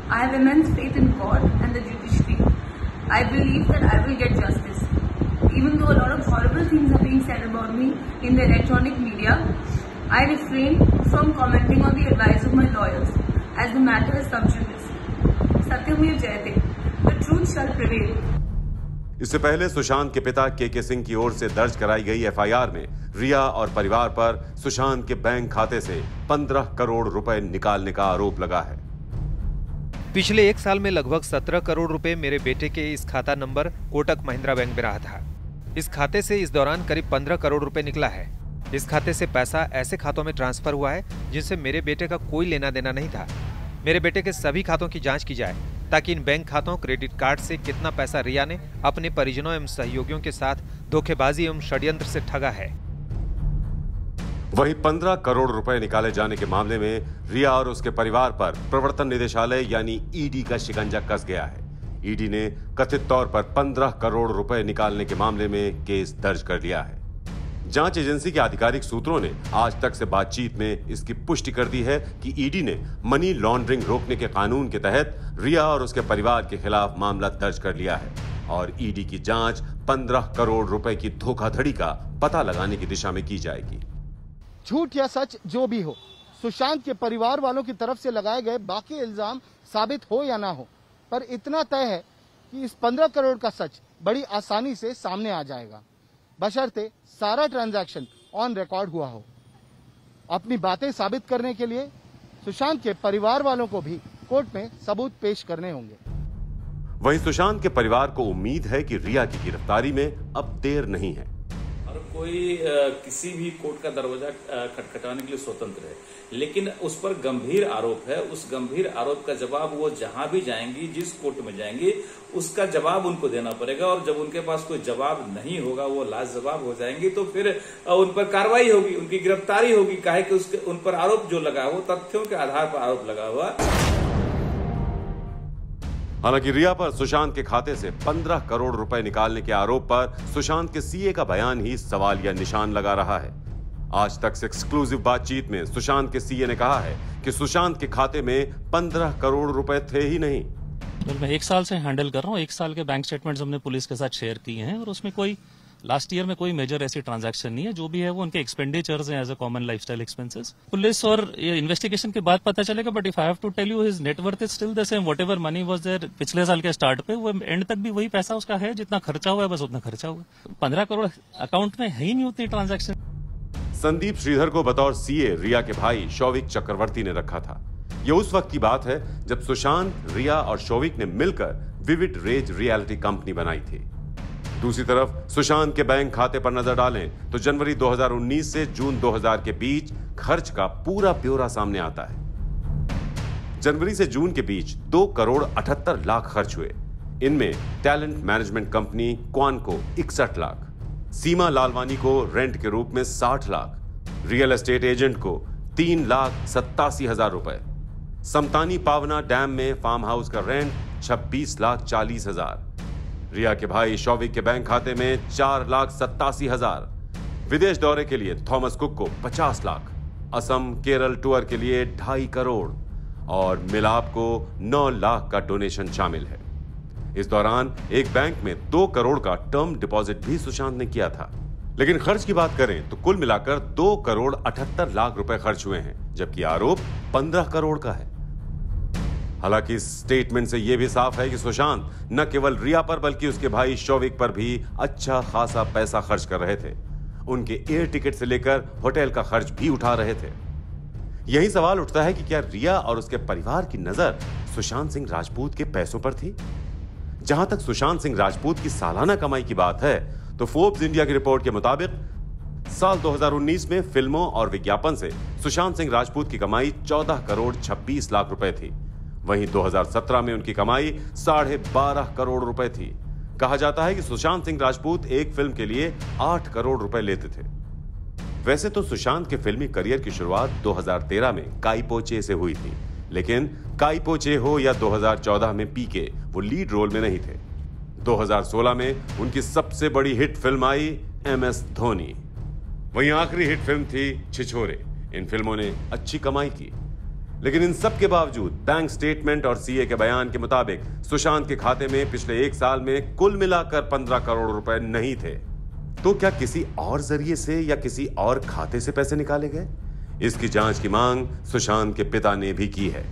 I have immense faith in God and the judiciary. I believe that I will get justice. Even though a lot of horrible things are being said about me in the electronic media, I refrain from commenting on the advice of my lawyers as the matter is sub judice. Satyam Jayate. The truth shall prevail. इससे पहले सुशांत के पिता के सिंह की ओर से दर्ज कराई गई एफआईआर में रिया और परिवार पर सुशांत के बैंक खाते से 15 करोड़ रुपए निकालने का आरोप लगा है। पिछले एक साल में लगभग 17 करोड़ रुपए मेरे बेटे के इस खाता नंबर कोटक महिंद्रा बैंक में रहा था। इस खाते से इस दौरान करीब 15 करोड़ रुपए निकला है। इस खाते से पैसा ऐसे खातों में ट्रांसफर हुआ है जिनसे मेरे बेटे का कोई लेना देना नहीं था। मेरे बेटे के सभी खातों की जांच की जाए ताकि इन बैंक खातों, क्रेडिट कार्ड से कितना पैसा रिया ने अपने परिजनों एवं सहयोगियों के साथ धोखेबाजी एवं षड्यंत्र से ठगा है। वहीं 15 करोड़ रुपए निकाले जाने के मामले में रिया और उसके परिवार पर प्रवर्तन निदेशालय यानी ईडी का शिकंजा कस गया है। ईडी ने कथित तौर पर 15 करोड़ रुपए निकालने के मामले में केस दर्ज कर लिया है। जांच एजेंसी के आधिकारिक सूत्रों ने आज तक से बातचीत में इसकी पुष्टि कर दी है कि ईडी ने मनी लॉन्ड्रिंग रोकने के कानून के तहत रिया और उसके परिवार के खिलाफ मामला दर्ज कर लिया है और ईडी की जांच 15 करोड़ रुपए की धोखाधड़ी का पता लगाने की दिशा में की जाएगी। झूठ या सच जो भी हो, सुशांत के परिवार वालों की तरफ से लगाए गए बाकी इल्जाम साबित हो या ना हो, पर इतना तय है कि इस 15 करोड़ का सच बड़ी आसानी से सामने आ जाएगा, बशर्ते सारा ट्रांजैक्शन ऑन रिकॉर्ड हुआ हो। अपनी बातें साबित करने के लिए सुशांत के परिवार वालों को भी कोर्ट में सबूत पेश करने होंगे। वहीं सुशांत के परिवार को उम्मीद है कि रिया की गिरफ्तारी में अब देर नहीं है और कोई किसी भी कोर्ट का दरवाजा खटखटाने के लिए स्वतंत्र है, लेकिन उस पर गंभीर आरोप है। उस गंभीर आरोप का जवाब वो जहां भी जाएंगी, जिस कोर्ट में जाएंगी, उसका जवाब उनको देना पड़ेगा और जब उनके पास कोई जवाब नहीं होगा, वो लाजवाब हो जाएंगी, तो फिर उन पर कार्रवाई होगी, उनकी गिरफ्तारी होगी। काहे कि उसके उन पर आरोप जो लगा वो तथ्यों के आधार पर आरोप लगा हुआ। हालांकि रिया पर सुशांत के खाते से 15 करोड़ रुपए निकालने के आरोप पर सुशांत के सीए का बयान ही सवाल या निशान लगा रहा है। आज तक से एक्सक्लूसिव बातचीत में सुशांत के सीए ने कहा है कि सुशांत के खाते में 15 करोड़ रुपए थे ही नहीं। मैं 1 साल से हैंडल कर रहा हूँ। 1 साल के बैंक स्टेटमेंट्स हमने पुलिस के साथ शेयर किए हैं और उसमें कोई लास्ट ईयर में कोई मेजर ऐसी ट्रांजैक्शन नहीं है। जो भी है वो उनके एक्सपेंडिचर्स हैं as a common lifestyle expenses. Police और इन्वेस्टिगेशन के बाद पता चलेगा, but if I have to tell you his net worth is still the same. Whatever money was there पिछले साल के स्टार्ट पे, वो एंड तक भी वही पैसा उसका है, जितना खर्चा हुआ है बस उतना खर्चा हुआ। 15 करोड़ अकाउंट में है ही नहीं उतनी ट्रांजैक्शन। संदीप श्रीधर को बतौर सीए रिया के भाई शौविक चक्रवर्ती ने रखा था। ये उस वक्त की बात है जब सुशांत, रिया और शौविक ने मिलकर विविड रेज रियलिटी कंपनी बनाई थी। दूसरी तरफ सुशांत के बैंक खाते पर नजर डालें तो जनवरी 2019 से जून 2000 के बीच खर्च का पूरा ब्यौरा सामने आता है। जनवरी से जून के बीच 2 करोड़ 78 लाख खर्च हुए। इनमें टैलेंट मैनेजमेंट कंपनी क्वान को 61 लाख, सीमा लालवानी को रेंट के रूप में 60 लाख, रियल एस्टेट एजेंट को 3,87,000 रुपए, समतानी पावना डैम में फार्म हाउस का रेंट 26,40,000, रिया के भाई शौविक के बैंक खाते में 4,87,000, विदेश दौरे के लिए थॉमस कुक को 50 लाख, असम केरल टूर के लिए 2.5 करोड़ और मिलाप को 9 लाख का डोनेशन शामिल है। इस दौरान एक बैंक में 2 करोड़ का टर्म डिपॉजिट भी सुशांत ने किया था। लेकिन खर्च की बात करें तो कुल मिलाकर 2 करोड़ 78 लाख रुपए खर्च हुए हैं, जबकि आरोप 15 करोड़ का है। हालांकि इस स्टेटमेंट से यह भी साफ है कि सुशांत न केवल रिया पर बल्कि उसके भाई शौविक पर भी अच्छा खासा पैसा खर्च कर रहे थे। उनके एयर टिकट से लेकर होटल का खर्च भी उठा रहे थे। यही सवाल उठता है कि क्या रिया और उसके परिवार की नजर सुशांत सिंह राजपूत के पैसों पर थी? जहां तक सुशांत सिंह राजपूत की सालाना कमाई की बात है तो फोर्ब्स इंडिया की रिपोर्ट के मुताबिक साल 2019 में फिल्मों और विज्ञापन से सुशांत सिंह राजपूत की कमाई 14 करोड़ 26 लाख रुपए थी। वहीं 2017 में उनकी कमाई 12.5 करोड़ रुपए थी। कहा जाता है कि सुशांत सिंह राजपूत एक फिल्म के लिए 8 करोड़ रुपए लेते थे। वैसे तो सुशांत के फिल्मी करियर की शुरुआत 2013 में काई पो चे से हुई थी, लेकिन काई पो चे हो या 2014 में पीके, वो लीड रोल में नहीं थे। 2016 में उनकी सबसे बड़ी हिट फिल्म आई MS धोनी। वहीं आखिरी हिट फिल्म थी छिछोरे। इन फिल्मों ने अच्छी कमाई की। लेकिन इन सब के बावजूद बैंक स्टेटमेंट और सीए के बयान के मुताबिक सुशांत के खाते में पिछले 1 साल में कुल मिलाकर 15 करोड़ रुपए नहीं थे। तो क्या किसी और जरिए से या किसी और खाते से पैसे निकाले गए? इसकी जांच की मांग सुशांत के पिता ने भी की है।